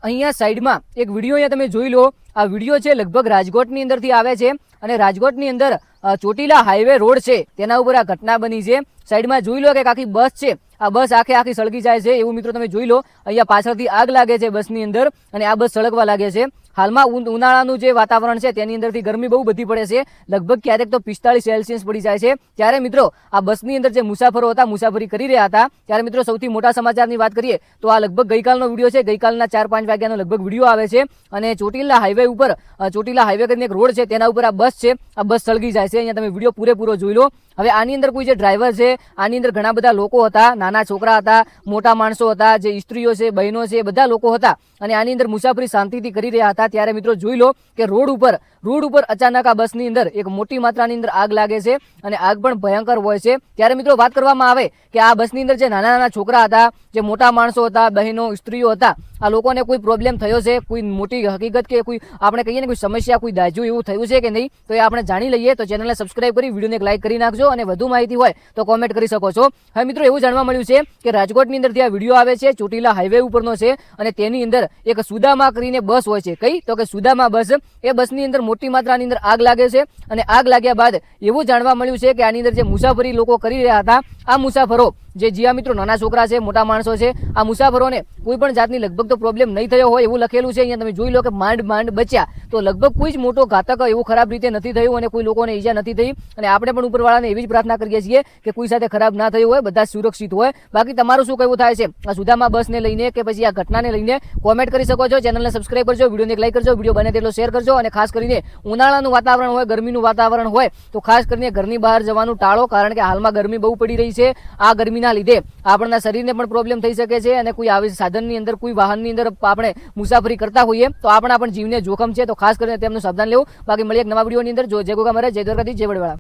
અહીંયા સાઈડમાં એક વિડીયો અહીંયા તમે જોઈ લો। આ વિડીયો છે લગભગ રાજકોટની અંદરથી આવે છે અને રાજકોટની અંદર ચોટીલા હાઈવે રોડ છે તેના ઉપર આ ઘટના બની છે। સાઈડમાં જોઈ લો કે આખી બસ છે, આ બસ આખી સળગી જાય છે એવું મિત્રો તમે જોઈ લો। અહીંયા પાછળથી આગ લાગે છે બસની અંદર અને આ બસ સળગવા લાગે છે। હાલમાં ઉનાળાનું જે વાતાવરણ છે તેની અંદરથી ગરમી બહુ બધી પડે છે, લગભગ ક્યારેક તો 45 સેલ્સિયસ પડી જાય છે। ત્યારે મિત્રો આ બસની અંદર જે મુસાફરો હતા, મુસાફરી કરી રહ્યા હતા, ત્યારે મિત્રો સૌથી મોટા સમાચારની વાત કરીએ તો આ લગભગ ગઈકાલનો વિડીયો છે। ગઈકાલના 4-5 વાગ્યાનો લગભગ વિડીયો આવે છે અને ચોટીલા હાઈવે ઉપર, ચોટીલા હાઈવે કરીને એક રોડ છે તેના ઉપર આ બસ છે, આ બસ સળગી જાય છે। અહીંયા તમે વિડીયો પૂરેપૂરો જોઈ લો। હવે આની અંદર કોઈ જે ડ્રાઈવર છે, આની અંદર ઘણા બધા લોકો હતા, નાના છોકરા હતા, મોટા માણસો હતા, જે સ્ત્રીઓ છે, બહેનો છે, બધા લોકો હતા અને આની અંદર મુસાફરી શાંતિથી કરી રહ્યા હતા। ત્યારે મિત્રો જોઈ લો કે રોડ ઉપર અચાનક આ બસની અંદર એક મોટી માત્રાની અંદર આગ લાગે છે અને આગ પણ ભયંકર હોય છે। ત્યારે મિત્રો વાત કરવામાં આવે કે આ બસની અંદર જે નાના છોકરા હતા, જે મોટા માણસો હતા, બહેનો, સ્ત્રીઓ હતા, આ લોકોને કોઈ પ્રોબ્લેમ થયો છે, કોઈ મોટી હકીકત કે કોઈ આપણે કહીએ ને કોઈ સમસ્યા, કોઈ દાજુ એવું થયું છે કે નહીં, તો એ આપણે જાણી લઈએ। તો ચેનલને સબસ્ક્રાઇબ કરી વિડીયોને એક લાઇક કરી નાખજો અને વધુ માહિતી હોય તો કોમેન્ટ કરી શકો છો। હવે મિત્રો એવું જાણવા મળ્યું છે કે રાજકોટની અંદરથી આ વિડીયો આવે છે, ચોટીલા હાઈવે ઉપરનો છે અને તેની અંદર એક સુદામા કરીને બસ હોય છે। કઈ તો કે સુદામા બસ, એ બસની અંદર મોટી માત્રાની અંદર આગ લાગે છે અને આગ લાગ્યા બાદ એવું જાણવા મળ્યું છે કે આની અંદર જે મુસાફરી લોકો કરી રહ્યા હતા, આ મુસાફરો જે જીયા મિત્રો નાના છોકરા છે, મોટા માણસો છે, આ મુસાફરોને કોઈ પણ જાતની લગભગ તો પ્રોબ્લેમ નહીં થયો હોય એવું લખેલું છે। અહીંયા તમે જોઈ લો કે માંડ બચ્યા, તો લગભગ કોઈ જ મોટો ઘાતક એવું ખરાબ રીતે નથી થયું અને કોઈ લોકોને ઈજા નથી થઈ અને આપણે પણ ઉપરવાળાને એવી જ પ્રાર્થના કરીએ છીએ કે કોઈ સાથે ખરાબ ના થયું હોય, બધા સુરક્ષિત હોય। બાકી તમારું શું કહેવું થાય છે આ સુદામા બસને લઈને કે પછી આ ઘટનાને લઈને, કોમેન્ટ કરી શકો છો। ચેનલને સબસ્ક્રાઇબ કરજો, વિડીયોને એક લાઈક કરજો, વિડીયો બને તેટલો શેર કરજો અને ખાસ કરીને ઉનાળાનું વાતાવરણ હોય, ગરમીનું વાતાવરણ હોય તો ખાસ કરીને ઘરની બહાર જવાનું ટાળો, કારણ કે હાલમાં ગરમી બહુ પડી રહી છે। આ ગરમીના લીધે આપણા શરીરને પણ પ્રોબ્લેમ થઈ શકે છે અને કોઈ આવી સાધનની અંદર, કોઈ વાહનની અંદર આપણે મુસાફરી કરતા હોઈએ તો આપણા પણ જીવને જોખમ છે, તો ખાસ કરીને તેમનું સાવધાન લેવું। બાકી મળીએ એક નવા વિડીયોની અંદર। જય ગોગા મહારાજ, જય દ્વારકાધીશ, જય વડવાળા।